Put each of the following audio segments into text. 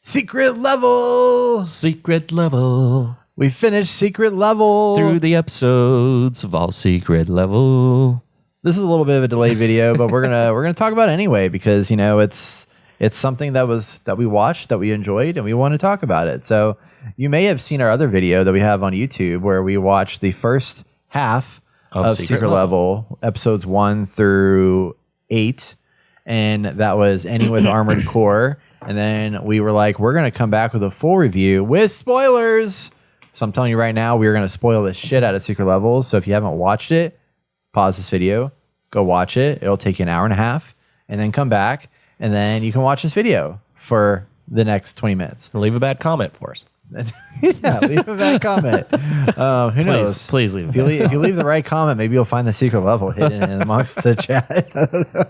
Secret Level. Secret Level. We finished Secret Level. Through the episodes of all Secret Level. This is a little bit of a delayed video, but we're gonna talk about it anyway because it's something that we watched, that we enjoyed, and we want to talk about it. So you may have seen our other video that we have on YouTube where we watched the first half of Secret Level, episodes 1 through 8, and that was ending with Armored Core. And then we were like, we're gonna come back with a full review with spoilers. So I'm telling you right now, we're gonna spoil the shit out of Secret Level. So if you haven't watched it, pause this video, go watch it. It'll take you an hour and a half, and then come back. And then you can watch this video for the next 20 minutes. Leave a bad comment for us. Yeah, leave a bad comment. Who knows? Please leave. If you leave the right comment, maybe you'll find the Secret Level hidden in amongst the chat. I don't know.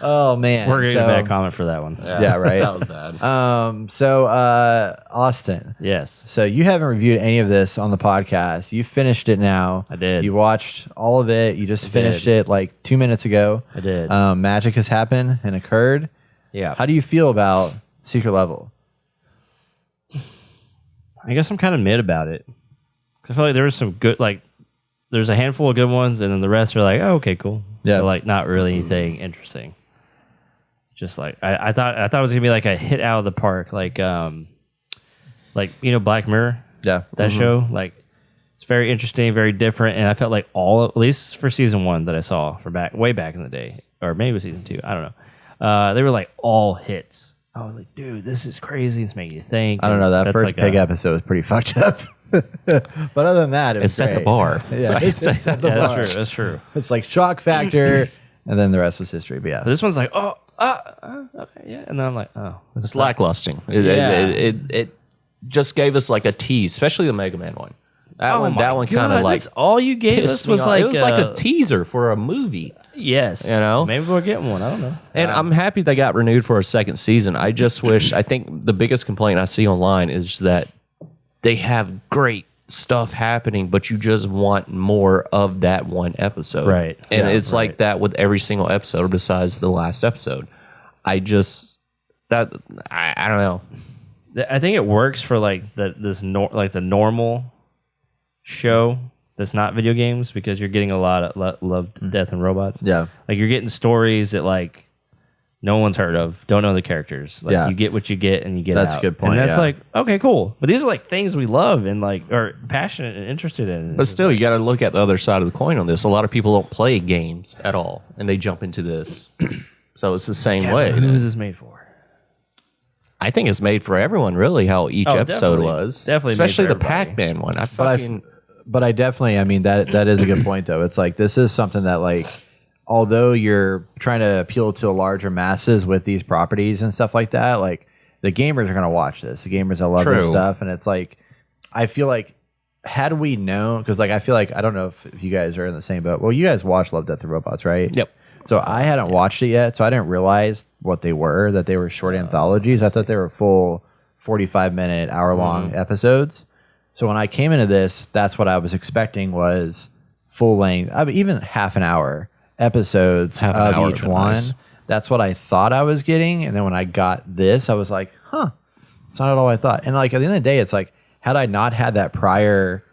Oh man, we're getting a bad comment for that one. Yeah, right. That was bad. So Austin. Yes. So you haven't reviewed any of this on the podcast. You finished it now. I did. You watched all of it. You just finished it like 2 minutes ago. I did. Magic has happened and occurred. Yeah. How do you feel about Secret Level? I guess I'm kind of mid about it. 'Cause I feel like there was some good, like, there's a handful of good ones, and then the rest are like, oh, okay, cool. Yeah. But like, not really anything interesting. Just like I thought it was gonna be like a hit out of the park, like Black Mirror. Yeah, That show, like, it's very interesting, very different, and I felt like at least for season 1 that I saw for way back in the day, or maybe it was season 2, I don't know. They were like all hits. I was like, dude, this is crazy. It's making you think. I don't know. That That's first like pig episode was pretty fucked up. But other than that, it was set the great. bar. Yeah, it set the bar. That's true. It's like shock factor, and then the rest was history. But yeah, But this one's like, okay, yeah, and then I'm like, oh, this It's sucks. lacklusting. It just gave us like a tease, especially the Mega Man one. That one kind of like that's all you gave us pissed me was off. like It was like a teaser for a movie. yes, You know? maybe we're getting one. I don't know. And I'm happy they got renewed for a second season. I just wish, I think the biggest complaint I see online is that they have great stuff happening, but you just want more of that one episode. Right. And Yeah, it's like that with every single episode besides the last episode. I don't know. I think it works for like the normal show that's not video games because you're getting a lot of love, death, and robots. yeah, Like you're getting stories that like no one's heard of, don't know the characters. Like Yeah. you get what you get and you get That's out. a good point, And that's yeah. like, okay, cool. But these are like things we love and like are passionate and interested in. But still, you got to look at the other side of the coin on this. A lot of people don't play games at all, and they jump into this. So it's the same way. Who is this made for? I think it's made for everyone, really, how each episode definitely. was. Definitely made Especially for the everybody. Pac-Man one. But I definitely, I mean, that is a good point though. It's like this is something that like, although you're trying to appeal to a larger masses with these properties and stuff like that, like the gamers are gonna watch this. The gamers that love this True. stuff, and it's like, I feel like had we known, because like I feel like I don't know if you guys are in the same boat. Well, you guys watch Love, Death, and Robots, right? Yep. So I hadn't watched it yet, so I didn't realize what they were. That they were short anthologies. I thought they were full 45-minute, hour-long episodes. So when I came into this, that's what I was expecting was full length, I mean, even half an hour episodes Half an of hour each would be one. nice. That's what I thought I was getting, and then when I got this, I was like, huh, it's not at all I thought. And like at the end of the day, it's like had I not had that prior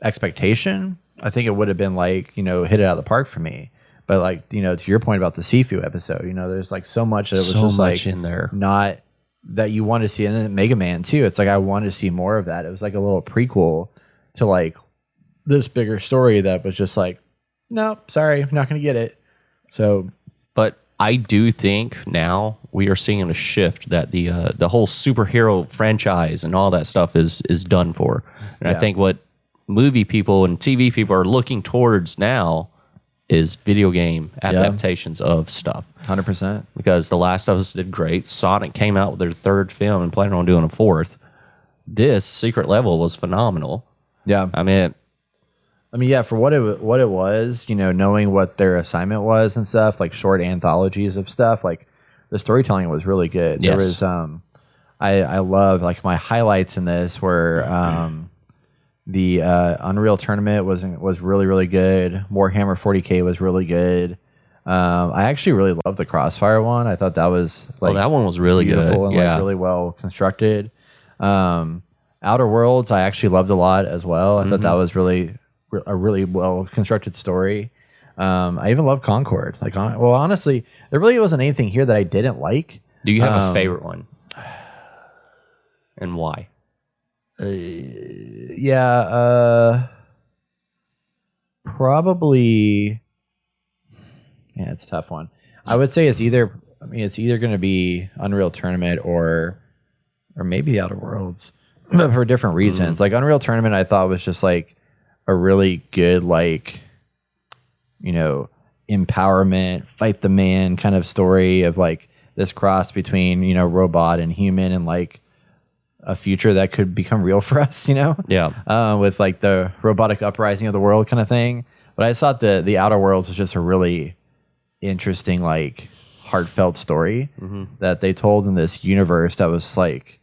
expectation, I think it would have been like, hit it out of the park for me. But like, to your point about the Sifu episode, there's like so much that it was So just much like in there. not that you want to see. And then Mega Man too. It's like I wanted to see more of that. It was like a little prequel to like this bigger story that was just like, no, sorry, I'm not going to get it. So, But I do think now we are seeing a shift that the whole superhero franchise and all that stuff is done for. And Yeah. I think what movie people and TV people are looking towards now is video game adaptations of stuff. 100%. Because The Last of Us did great. Sonic came out with their third film and planning on doing a fourth. This Secret Level was phenomenal. Yeah. I mean, Yeah, for what it was, knowing what their assignment was and stuff, like short anthologies of stuff, like the storytelling was really good. Yes. There was, I love like my highlights in this were the Unreal Tournament was really really good. Warhammer 40K was really good. I actually really loved the Crossfire one. I thought that was like that one was really beautiful good. and Yeah. like really well constructed. Outer Worlds I actually loved a lot as well. I thought that was really a really well constructed story. I even love Concord. Like, well, honestly, there really wasn't anything here that I didn't like. Do you have a favorite one? And why? Yeah, probably. Yeah, it's a tough one. I would say it's either. I mean, it's either going to be Unreal Tournament or maybe the Outer Worlds, but for different reasons. Like Unreal Tournament, I thought was just like a really good, like, you know, empowerment, fight the man kind of story of like this cross between, you know, robot and human and like a future that could become real for us, you know? Yeah. With like the robotic uprising of the world kind of thing. But I thought the Outer Worlds was just a really interesting, like heartfelt story that they told in this universe that was like,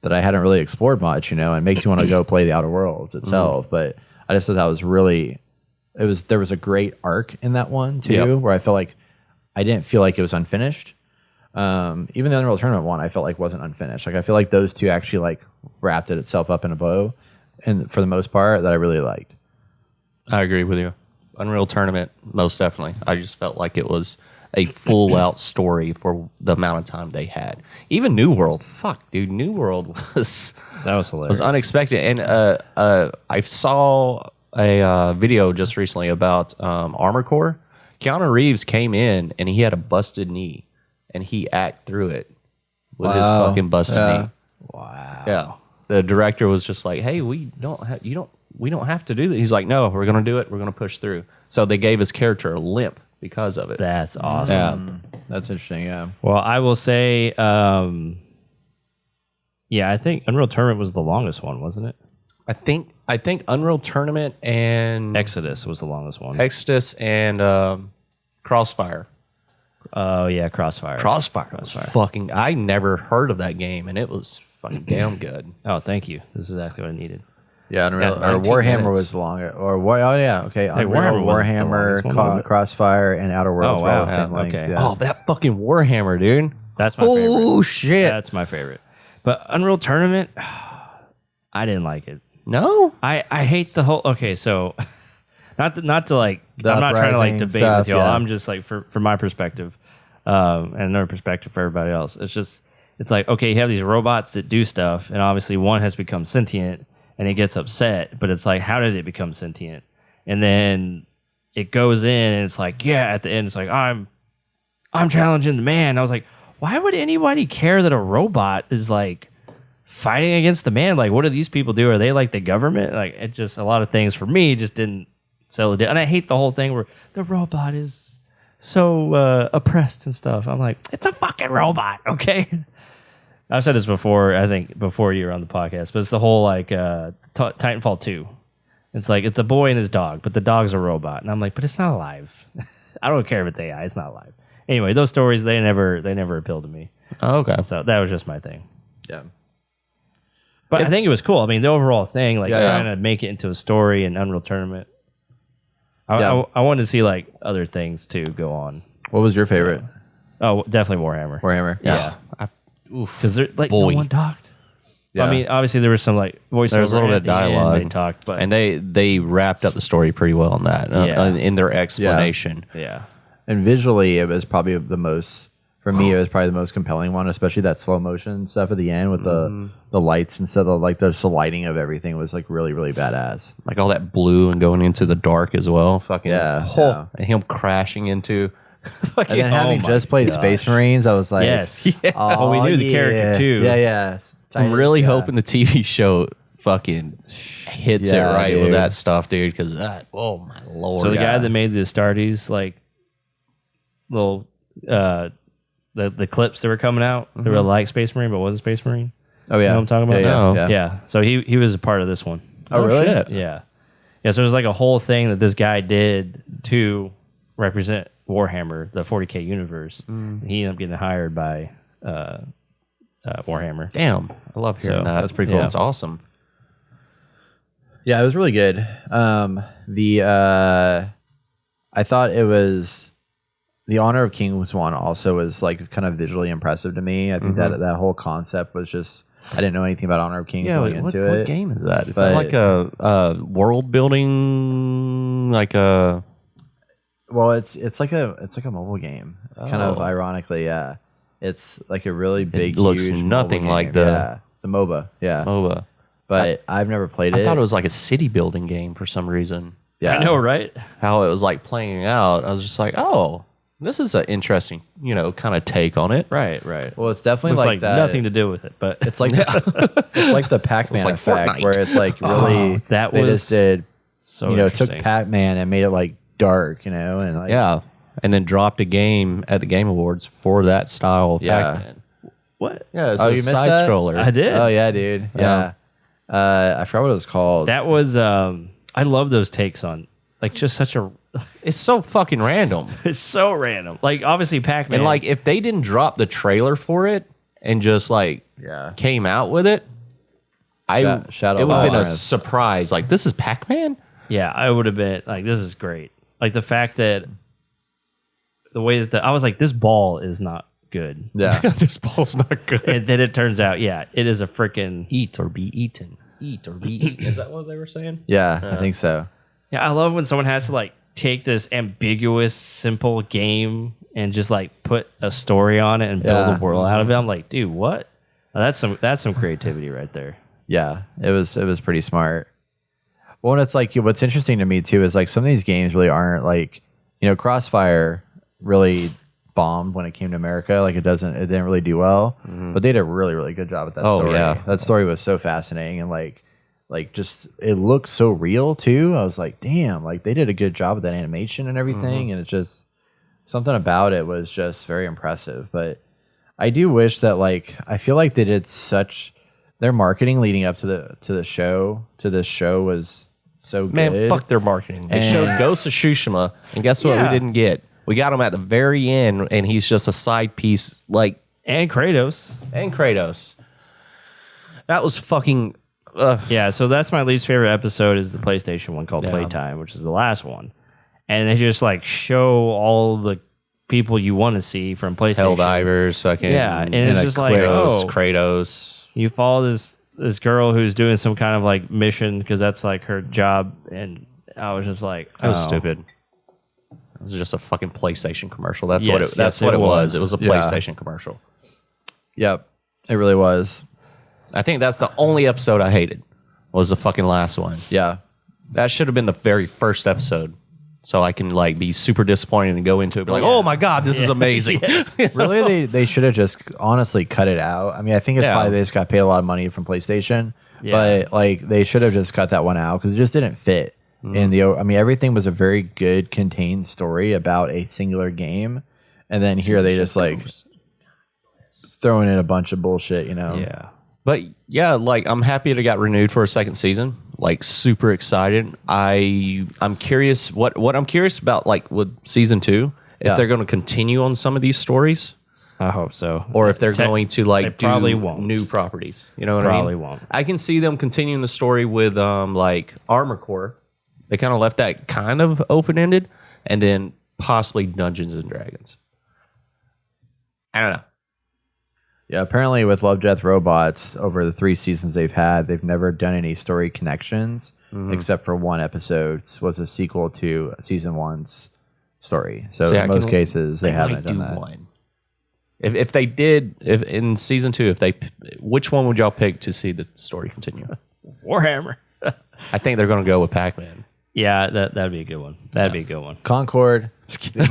that I hadn't really explored much, you know, and makes you want to go play the Outer Worlds itself. But I just thought that was really, there was a great arc in that one too, where I felt like I didn't feel like it was unfinished. Even the Unreal Tournament one, I felt like wasn't unfinished. Like I feel like those two actually like wrapped it itself up in a bow, and for the most part, that I really liked. I agree with you. Unreal Tournament, most definitely. I just felt like it was a full out story for the amount of time they had. Even New World, fuck, dude, New World was hilarious. unexpected. And I saw a video just recently about Armor Core. Keanu Reeves came in and he had a busted knee, and he acted through it with his fucking busted knee. Wow. Yeah, the director was just like, "Hey, we don't have to do that." He's like, "No, we're gonna do it. We're gonna push through." So they gave his character a limp because of it. That's awesome. Yeah. That's interesting. Yeah. Well, I will say, I think Unreal Tournament was the longest one, wasn't it? I think Unreal Tournament and Exodus was the longest one. Exodus and Crossfire. Oh yeah, Crossfire. Crossfire. Fucking, I never heard of that game, and it was fucking damn good. Oh, thank you. This is exactly what I needed. Yeah, Unreal, Yeah, or 19 Warhammer minutes. was longer. Or oh yeah, okay. Unreal, Warhammer wasn't the longest one, was it? Crossfire, and Outer Worlds. Oh, were all wow. the same Yeah, length, okay. yeah. Oh, that fucking Warhammer, dude. That's my favorite. Oh shit! That's my favorite. But Unreal Tournament, I didn't like it. No, I hate the whole. Okay, so not to like. The I'm not trying to like uprising debate stuff, with y'all. yeah. I'm just like from my perspective, and another perspective for everybody else. It's like, okay, you have these robots that do stuff, and obviously one has become sentient, and it gets upset. But it's like, how did it become sentient? And then it goes in, and it's like, yeah. At the end, it's like, I'm challenging the man. I was like, why would anybody care that a robot is like fighting against the man? Like, what do these people do? Are they like the government? Like, it just, a lot of things for me just didn't sell it. And I hate the whole thing where the robot is so oppressed and stuff. I'm like, it's a fucking robot, okay? I've said this before, I think before you were on the podcast, but it's the whole like Titanfall 2. It's like, it's a boy and his dog, but the dog's a robot. And I'm like, but it's not alive. I don't care if it's AI, it's not alive. Anyway, those stories, they never appealed to me. oh, okay. So that was just my thing. Yeah. But I think it was cool. I mean, the overall thing, like Yeah, trying to make it into a story and Unreal Tournament. Yeah. I wanted to see like other things too go on. What was your favorite? Oh, definitely Warhammer. Warhammer. Yeah, because they're like Boy. no one talked. Yeah. I mean, obviously there was some like voiceover. There was a little bit at of the end dialogue. they talked, but And they wrapped up the story pretty well in that, Yeah. in their explanation. yeah, And visually, it was probably the most. For me, it was probably the most compelling one, especially that slow motion stuff at the end with the lights and stuff. Like the lighting of everything was like really really badass. Like all that blue and going into the dark as well. Fucking Yeah, oh, yeah. and him crashing into. And then having my just played gosh. Space Marines, I was like, yes. oh, Well, we knew the character too. Yeah, yeah. I'm really Yeah. hoping the TV show fucking hits it Yeah, right with dude. that stuff, dude. Because that, oh my lord. So the guy that made the Astartes, like little the clips that were coming out, they were like Space Marine, but wasn't Space Marine. Oh yeah, You know what I'm talking about? Yeah, No. yeah, Yeah. So he was a part of this one. Oh, really? shit. Yeah. Yeah. So there's like a whole thing that this guy did to represent Warhammer, the 40K universe. He ended up getting hired by Warhammer. Damn, I love hearing So, that. that's pretty cool. That's awesome. Yeah, it was really good. I thought it was the Honor of Kings one also was like kind of visually impressive to me. I think that whole concept was just, I didn't know anything about Honor of Kings going into it. What game is that? Is that like a world building, like a? Well, it's like a mobile game. Kind of ironically, yeah. It's like a really big. It looks huge nothing mobile like game. the MOBA. Yeah, MOBA. but I've never played it. I thought it was like a city building game for some reason. Yeah, I know, right? How it was like playing out. I was just like, oh, this is an interesting, kind of take on it. Right. Well, it's definitely Looks like like that. nothing to do with it, but It's like it's like the Pac-Man like effect, Fortnite. where it's like really that they was just did so took interesting. Pac-Man and made it like dark, and like Yeah. And then dropped a game at the Game Awards for that style of Yeah. Pac-Man. What? Yeah, it's Oh, a you missed side that? scroller. I did. Oh yeah, dude. Yeah. I forgot what it was called. That was. I love those takes on like just such a. It's so fucking random. It's so random. Like obviously Pac-Man. And like if they didn't drop the trailer for it and just like Yeah. came out with it, Shadow it would have been a Warhammer. surprise. Like, this is Pac-Man? yeah, I would have been like, this is great. Like the fact that the way that I was like, this ball is not good. Yeah. This ball's not good. And then it turns out, yeah, it is a freaking. Eat or be eaten. Eat or be eaten. Is that what they were saying? Yeah, I think so. Yeah, I love when someone has to like take this ambiguous, simple game and just like put a story on it and build Yeah. a world out of it. I'm like, dude, what? That's some creativity right there. Yeah, it was pretty smart. Well, and it's like what's interesting to me too is like some of these games really aren't like, Crossfire really bombed when it came to America. Like it didn't really do well, but they did a really, really good job at that story. yeah. That story was so fascinating and like just it looked so real too. I was like, damn, like they did a good job with that animation and everything, and it's just something about it was just very impressive. But I do wish that like I feel like they did such their marketing leading up to this show was so good. Man, fuck their marketing. They And- showed Ghost of Tsushima, and guess what Yeah. we didn't get? We got him at the very end, and he's just a side piece, like, And Kratos. and Kratos. That was fucking... Yeah, so that's my least favorite episode is the PlayStation one called Yeah. Playtime, which is the last one. And they just like show all the people you want to see from PlayStation. Helldivers, fucking... Yeah, and it's just like, Kratos, oh, Kratos. you follow this girl who's doing some kind of like mission because that's like her job, and I was just like, That was oh. stupid. It was just a fucking PlayStation commercial. That's Yes, what it. That's yes, what it it was. was. It was a Yeah. PlayStation commercial. Yep, it really was. I think that's the only episode I hated. Was the fucking last one. Yeah, That should have been the very first episode, so I can like be super disappointed and go into it, be like, "Oh my god, this is amazing." really, they should have just honestly cut it out. I mean, I think it's Yeah. probably they just got paid a lot of money from PlayStation, Yeah. but like they should have just cut that one out because it just didn't fit. In the, I mean, everything was a very good contained story about a singular game, and then here they just like throwing in a bunch of bullshit, Yeah. But yeah, like I'm happy it got renewed for a second season. Like super excited. I'm curious what I'm curious about, like with season 2, if Yeah. they're going to continue on some of these stories, I hope so. or if they're going to like they probably do won't. new properties. You know what I Probably mean? won't. I can see them continuing the story with like Armor Core. They kind of left that kind of open ended, and then possibly Dungeons and Dragons. I don't know. Yeah, apparently with Love, Death, Robots, over the 3 seasons they've had, they've never done any story connections except for one episode was a sequel to season 1's story. So See, I in most can- cases, they haven't might done do that. one. If they did, if in season 2, which one would y'all pick to see the story continue? Warhammer. I think they're going to go with Pac-Man. Yeah, that'd be a good one. That'd be a good one. Concord. Just kidding.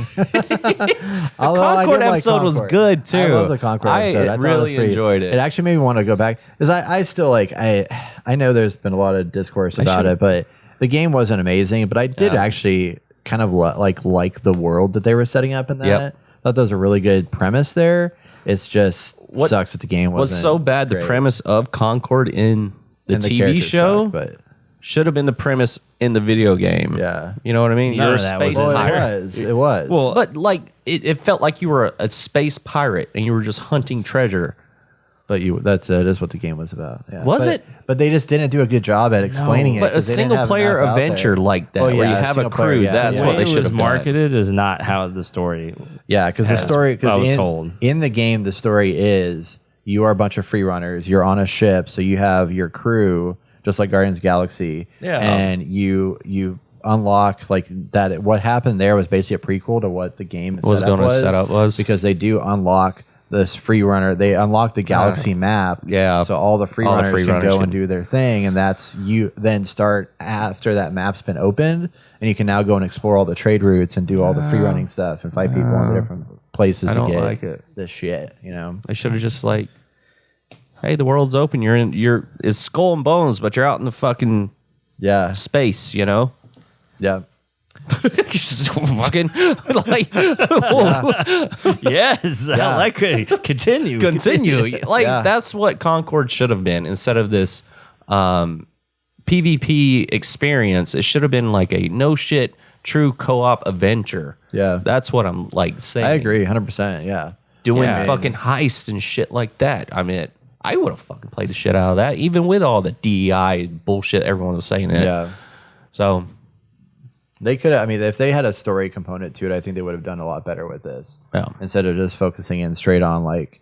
Although I Concord did like episode was Concord. good, too. I love the Concord I episode. I thought really it was enjoyed it. It actually made me want to go back because I still like I know there's been a lot of discourse about should've- it, but the game wasn't amazing. But I did actually kind of like the world that they were setting up in that. Yep. Thought that was a really good premise there. It's just sucks that the game Was wasn't so bad the great. premise of Concord in the And TV characters show sucked, but should have been the premise in the video game. yeah. You know what I mean? None You're a of that space was in Well, pirate. it was. Well, But like it felt like you were a space pirate and you were just hunting treasure. But that is what the game was about. Yeah. Was it? But they just didn't do a good job at explaining it. But a 'cause they didn't single have player enough out adventure there. like that, Oh, where you yeah, have a single player, crew, yeah. that's The what way they it should was have marketed is not how the story. Yeah, because the story, I was in, told. in the game, the story is you are a bunch of free runners. You're on a ship, so you have your crew, just like Guardians of the Galaxy. Yeah. And you unlock like that. What happened there was basically a prequel to what the game Setup was. because they do unlock this free runner. They unlock the galaxy map. Yeah. So all the free All the runners free can runners go can- and do their thing, and that's you then start after that map's been opened, and you can now go and explore all the trade routes and do all the free running stuff and fight people in the different places I to don't get like it. this shit. I should have just like, hey, the world's open. It's skull and bones, but you're out in the fucking Yeah. space, you know? Yeah. Just fucking like Yes, I like it. Continue. continue. Like Yeah. that's what Concord should have been instead of this PvP experience. It should have been like a no shit true co-op adventure. Yeah. That's what I'm like saying. I agree 100%. Yeah. Doing Yeah. fucking heists and shit like that. I mean, I would have fucking played the shit out of that, even with all the DEI bullshit everyone was saying. Yeah. So They could have, I mean, if they had a story component to it, I think they would have done a lot better with this. Yeah. Instead of just focusing in straight on like,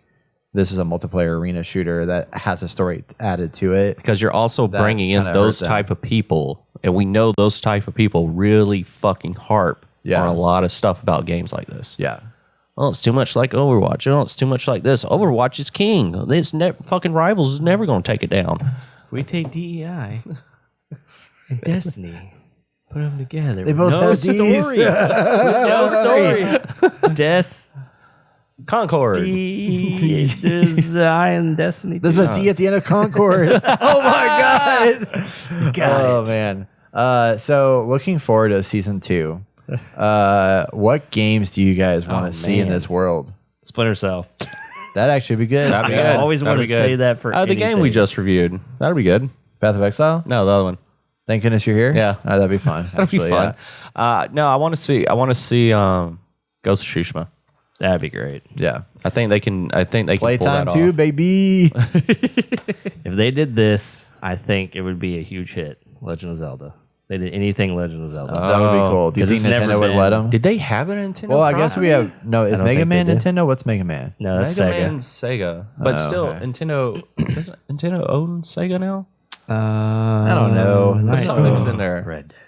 this is a multiplayer arena shooter that has a story added to it. because you're also bringing in kinda those hurt them. type of people, and we know those type of people really fucking harp Yeah. on a lot of stuff about games like this. Yeah. Oh, it's too much like Overwatch. Oh, it's too much like this. Overwatch is king. It's fucking Rivals is never going to take it down. If we take DEI and Destiny, put them together. They both no have Ds. story. No story. Concord. There's I and Destiny. There's a D at the end of Concord. Oh my God. Oh man. So looking forward to season 2. What games do you guys want to see in man. this world? Splinter Cell. That'd actually be good. That'd be I good. always That'd want to be good. say that for the game we anything. just reviewed. That'd be good. Path of Exile? No, the other one. Thank goodness you're here. Yeah. That'd be fun. That'd be fun. No, I want to see. Ghost of Tsushima. That'd be great. Yeah. I think they can pull Playtime that 2, off. baby. If they did this, I think it would be a huge hit. Legend of Zelda. They did anything Legend of Zelda. That would be cool. Do you 'Cause think it's never Nintendo would been- let them? Did they have a Nintendo? Well, I guess we property? have. No, is don't Mega think Man they did. Nintendo? What's Mega Man? No, that's Mega Sega. Man's Sega, but still, okay. Nintendo. Doesn't Nintendo own Sega now? I don't know. There's something mixed in there. Red Dead.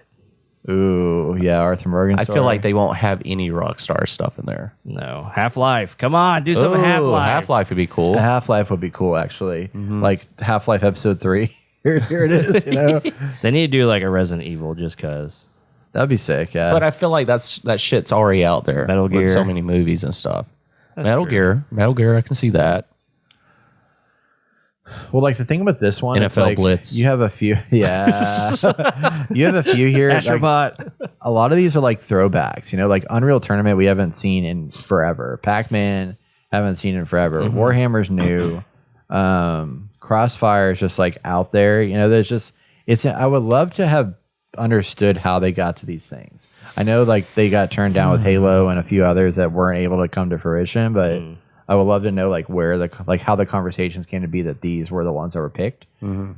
Ooh, yeah, Arthur Morgan. I feel like they won't have any Rockstar stuff in there. No. Half-Life. Come on, do some Half-Life. Half-Life would be cool. Half Life would be cool, actually. Like Half Life Episode 3. Here it is. You know, They need to do like a Resident Evil just because. that'd be sick. Yeah, But I feel like that shit's already out there. Metal with Gear. so many movies and stuff. true. Metal Gear, I can see that. well, like the thing about this one, it's NFL like, Blitz. You have a few. Yeah, you have a few here. like, Astrobot. a lot of these are like throwbacks. You know, like Unreal Tournament, we haven't seen in forever. Pac-Man, haven't seen in forever. Warhammer's new. Crossfire is just like out there. You know, there's just I would love to have understood how they got to these things. I know like they got turned down with Halo and a few others that weren't able to come to fruition, but I would love to know like where how the conversations came to be that these were the ones that were picked. Ooh,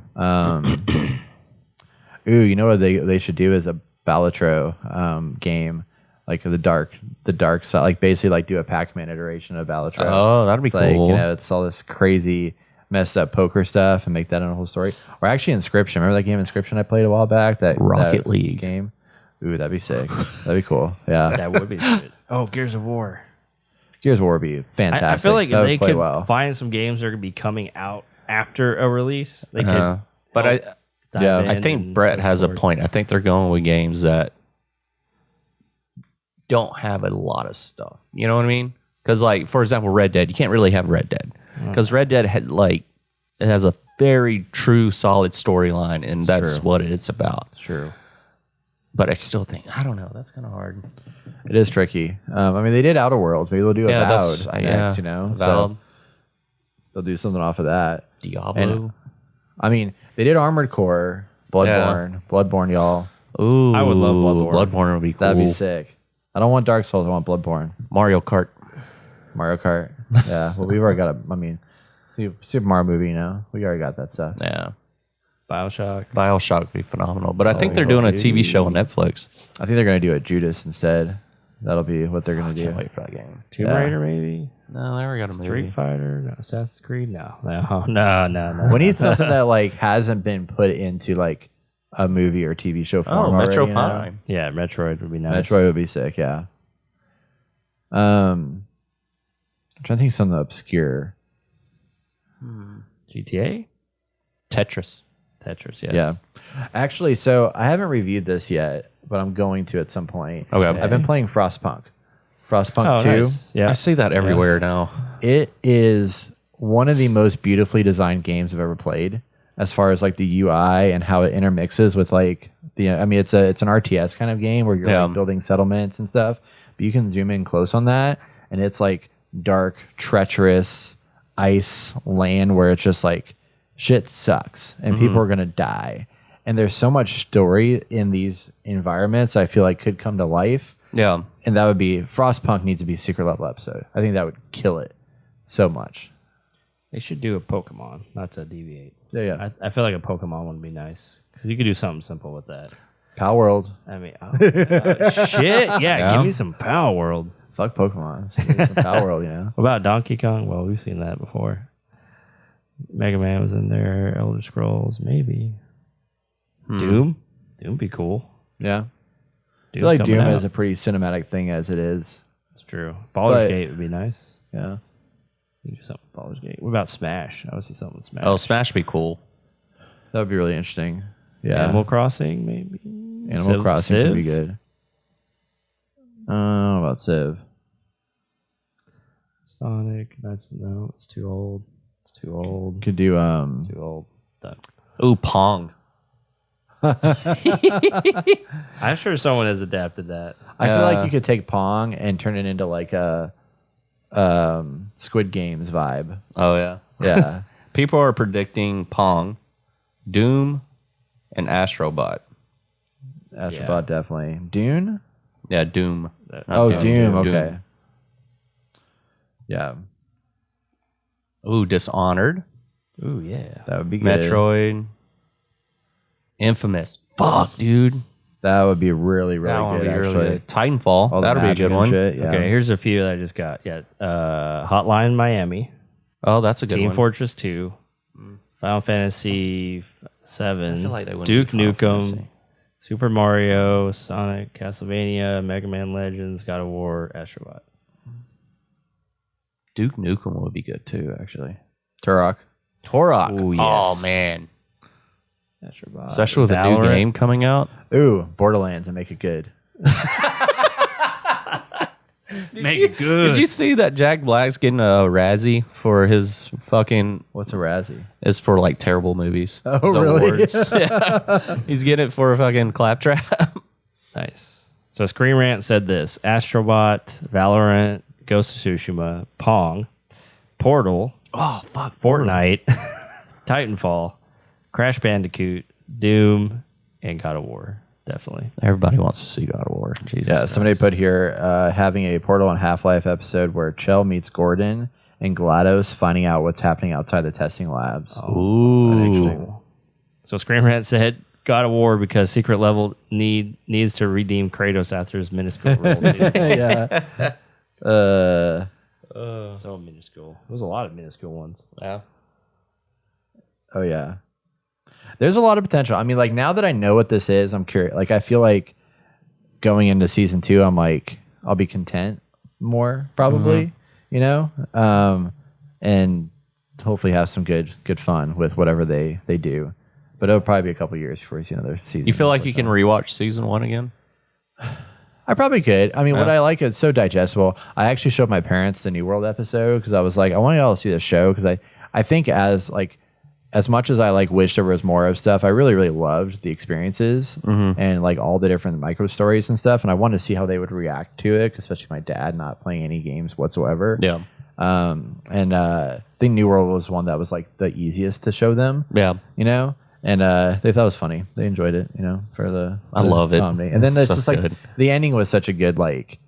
you know what they should do is a Balatro game, like the dark side, like basically like do a Pac-Man iteration of Balatro. Oh, that'd be It's like, cool. you know, it's all this crazy messed up poker stuff and make that in a whole story. Or actually Inscription. Remember that game Inscription I played a while back? That Rocket that League game. Ooh, that'd be sick. That'd be cool. Yeah. That would be good. Oh, Gears of War. Gears of War would be fantastic. I feel like That if would they play could well. find some games that are going to be coming out after a release, they could. But I dive Yeah. in I think and Brett go has a forward. point. I think they're going with games that don't have a lot of stuff. You know what I mean? Because, like, for example, Red Dead, you can't really have Red Dead because Red Dead had it has a very true, solid storyline, and that's true. what it's about. True. But I still think I don't know. That's kind of hard. It is tricky. I mean, they did Outer Worlds. Maybe they'll do Yeah, Avowed that's next, you know? Valid. So they'll do something off of that. Diablo. And, I mean, they did Armored Core, Bloodborne. Bloodborne, y'all. Ooh, I would love Bloodborne. Bloodborne would be cool. That'd be sick. I don't want Dark Souls. I want Bloodborne. Mario Kart. Mario Kart. Yeah. Well, we've already got I mean, Super Mario movie, we already got that stuff. Yeah. Bioshock would be phenomenal. But I think they're doing a TV show on Netflix. I think they're going to do it Judas instead. That'll be what they're going to do. Can't wait for that game. Tomb Raider maybe. No, they already got a movie. Street Fighter, no. Assassin's Creed, no. We need something that like hasn't been put into like a movie or TV show form already, Metro Prime. Yeah, Metroid would be nice. Metroid would be sick, yeah. I'm trying to think of something obscure. GTA? Tetris, yes. Yeah. Actually, so I haven't reviewed this yet, but I'm going to at some point. Okay. I've been playing Frostpunk. Frostpunk 2. Nice. Yeah. I see that everywhere now. It is one of the most beautifully designed games I've ever played as far as like the UI and how it intermixes with like it's an RTS kind of game where you're like building settlements and stuff, but you can zoom in close on that and it's like dark, treacherous ice land where it's just like shit sucks and people are going to die. And there's so much story in these environments I feel like could come to life. Yeah. And that would be Frostpunk needs to be a secret level episode. I think that would kill it so much. They should do a Pokemon, not to deviate. Yeah. I feel like a Pokemon would be nice because you could do something simple with that. Pal World. I mean, shit. Yeah, give me some Power World. Fuck Pokemon. Some Pal World, What about Donkey Kong? Well, we've seen that before. Mega Man was in there. Elder Scrolls, maybe. Doom? Doom would be cool. Yeah. I Doom's feel like coming Doom out. is a pretty cinematic thing as it is. It's true. Baldur's But- Gate would be nice. Yeah. You can do something with Baldur's Gate. What about Smash? I would see something with Smash. Oh, Smash would be cool. That would be really interesting. Yeah. Animal Crossing, maybe. Animal Crossing Civ? could be good. What about Civ? Sonic. No, it's too old. It's too old. Could do Too old. Done. Ooh, Pong. I'm sure someone has adapted that. I feel like you could take Pong and turn it into like a Squid Games vibe. Oh, yeah. Yeah. People are predicting Pong, Doom, and Astrobot. Astrobot definitely. Dune? Yeah, Doom. Not Oh, Doom. Okay. Yeah. Ooh, Dishonored. Ooh, yeah. That would be good. Metroid. Infamous. Fuck, dude. That would be really, really That one would good, be really actually. good. Titanfall. All the That'll be a magic good and one. shit, yeah. Okay, here's a few that I just got. Yeah. Hotline Miami. Oh, that's a good Team one. Fortress 2. Final Fantasy 7. I feel like they wouldn't Duke do Final Nukem. Fantasy. Super Mario, Sonic, Castlevania, Mega Man Legends, God of War, Astrobot. Duke Nukem would be good too, actually. Turok. Turok. Ooh, yes. Oh, man. Astrobot. Especially with a new Valorant. game coming out. Ooh, Borderlands and make it good. Make it good. Did you see that Jack Black's getting a Razzie for his fucking... What's a Razzie? It's for like terrible movies. Oh, His really? awards. Yeah. He's getting it for a fucking claptrap. Nice. So Screen Rant said this: Astrobot, Valorant, Ghost of Tsushima, Pong, Portal, Oh, fuck. Fortnite, Titanfall, Crash Bandicoot, Doom, and God of War. Definitely. Everybody wants to see God of War. Jesus. Yeah, somebody put here having a Portal and Half-Life episode where Chell meets Gordon and GLaDOS finding out what's happening outside the testing labs. Ooh. So Screen Rant said God of War because secret level needs to redeem Kratos after his minuscule role. Yeah. So minuscule. There was a lot of minuscule ones. Yeah. Oh, yeah. There's a lot of potential. I mean, like, now that I know what this is, I'm curious. Like, I feel like going into season 2, I'm like, I'll be content more, probably, you know? And hopefully have some good fun with whatever they do. But it'll probably be a couple years before you see another season. You feel like you can rewatch season 1 again? I probably could. I mean, what Yeah. I like, it's so digestible. I actually showed my parents the New World episode because I was like, I want y'all to see the show because I think as much as I like wish there was more of stuff, I really, really loved the experiences and like all the different micro stories and stuff. And I wanted to see how they would react to it, especially my dad not playing any games whatsoever. Yeah. I think New World was one that was like the easiest to show them. Yeah. You know? And they thought it was funny. They enjoyed it, you know, for the I love it. comedy. And then it's So just like good. the ending was such a good, like,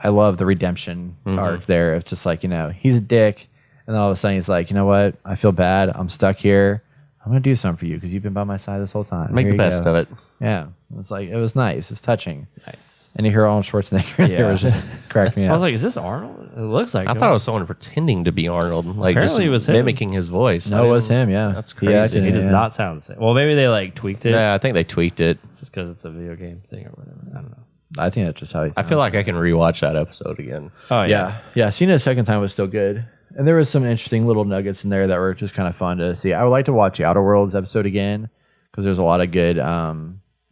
I love the redemption arc there. It's just like, you know, he's a dick And then all of a sudden he's like, you know what? I feel bad. I'm stuck here. I'm gonna do something for you because you've been by my side this whole time. Make Here the you best go. of it. Yeah, it was nice. It's touching. Nice. And you hear Arnold Schwarzenegger. Yeah. It was just cracked me up. I was like, is this Arnold? It looks like I thought it was someone pretending to be Arnold, like Apparently just it was him. mimicking his voice. no, it was him. Yeah, That's He acted crazy. it, He does yeah. not sound the same. Well, maybe they like tweaked it Yeah, I think they tweaked it. just because it's a video game thing or whatever. I don't know. I think that's just how he. I feel like I can rewatch that episode again. Oh Yeah. Seeing it a second time was still good. And there was some interesting little nuggets in there that were just kind of fun to see. I would like to watch the Outer Worlds episode again because there's a lot of good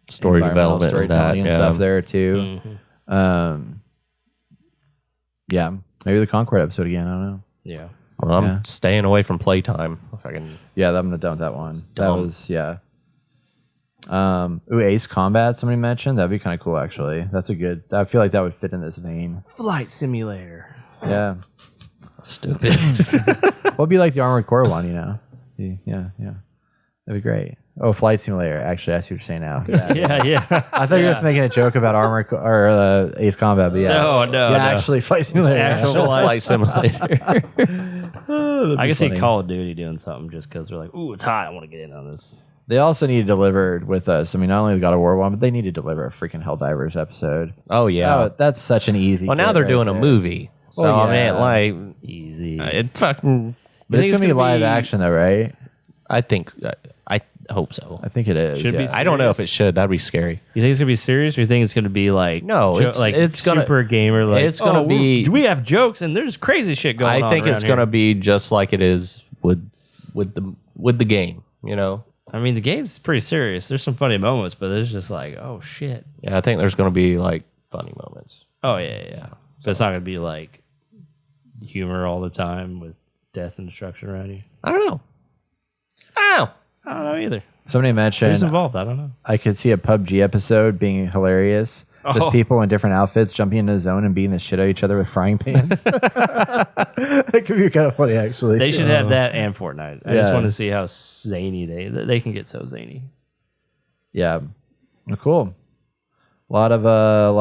Story environmental development in that, storytelling and yeah. stuff there too. Yeah, maybe the Concord episode again. I don't know. Yeah. Well, I'm Yeah. staying away from playtime. If I can. Yeah, I'm gonna dump that one. That dumb. was Ace Combat. Somebody mentioned that'd be kind of cool. Actually, that's a good. I feel like that would fit in this vein. Flight Simulator. Yeah, Stupid. what'd be like the Armored Core one? You know? Yeah, that'd be great. Oh, Flight Simulator. Actually, I see what you're saying now. Yeah. Yeah. I thought you were just making a joke about Ace Combat, but yeah. No, Yeah, no. actually, Flight Simulator. Actual Flight Simulator. I can see funny. Call of Duty doing something just because they're like, ooh, it's hot. I want to get in on this. They also need to deliver with us. I mean, not only the God of War one, but they need to deliver a freaking Helldivers episode. Oh yeah. Oh, that's such an easy. Well, now get they're right doing a there. movie. So Well, I yeah. mean, like, Easy. it fucking. But it's gonna be live action though, right? I think. I hope so. I think it is. Should be yeah. I don't know if it should. That'd be scary. You think it's gonna be serious, or you think it's gonna be like No, it's gonna- super gamer? Like it's gonna be- Do we have jokes and there's crazy shit going on? I think it's around gonna here. be just like it is with the game. You know. I mean, the game's pretty serious. There's some funny moments, but it's just like, oh shit. Yeah, I think there's gonna be like funny moments. Oh yeah. But it's not gonna be like humor all the time with death and destruction around you. I don't know. Ow. I don't know either. Somebody Who's mentioned involved? I don't know. I could see a PUBG episode being hilarious. Just Oh. people in different outfits jumping into the zone and beating the shit out of each other with frying pans. That could be kind of funny, actually. They should have that and Fortnite. I just Yeah. want to see how zany they can get so zany. Yeah. Well, cool. A lot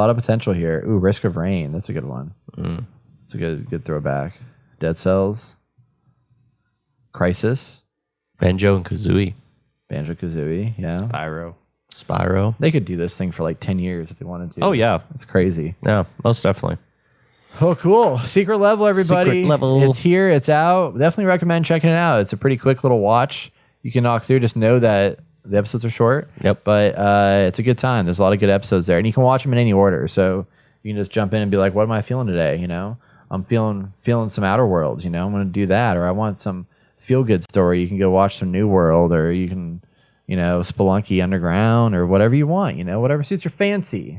of potential here. Ooh, Risk of Rain. That's a good one. It's a good throwback. Dead Cells. Crisis. Banjo and Kazooie. Banjo-Kazooie. Yeah. Pyro. Spyro. They could do this thing for like 10 years if they wanted to. Oh yeah. It's crazy. Yeah, most definitely. Oh, cool. Secret Level, everybody. Secret Level. It's here. It's out. Definitely recommend checking it out. It's a pretty quick little watch. You can knock through. Just know that the episodes are short. Yep. But it's a good time. There's a lot of good episodes there. And you can watch them in any order. So you can just jump in and be like, what am I feeling today? You know, I'm feeling some Outer Worlds. You know, I'm going to do that. Or I want some feel-good story. You can go watch some New World. Or you can, you know, Spelunky Underground. Or whatever you want. You know, whatever suits your fancy.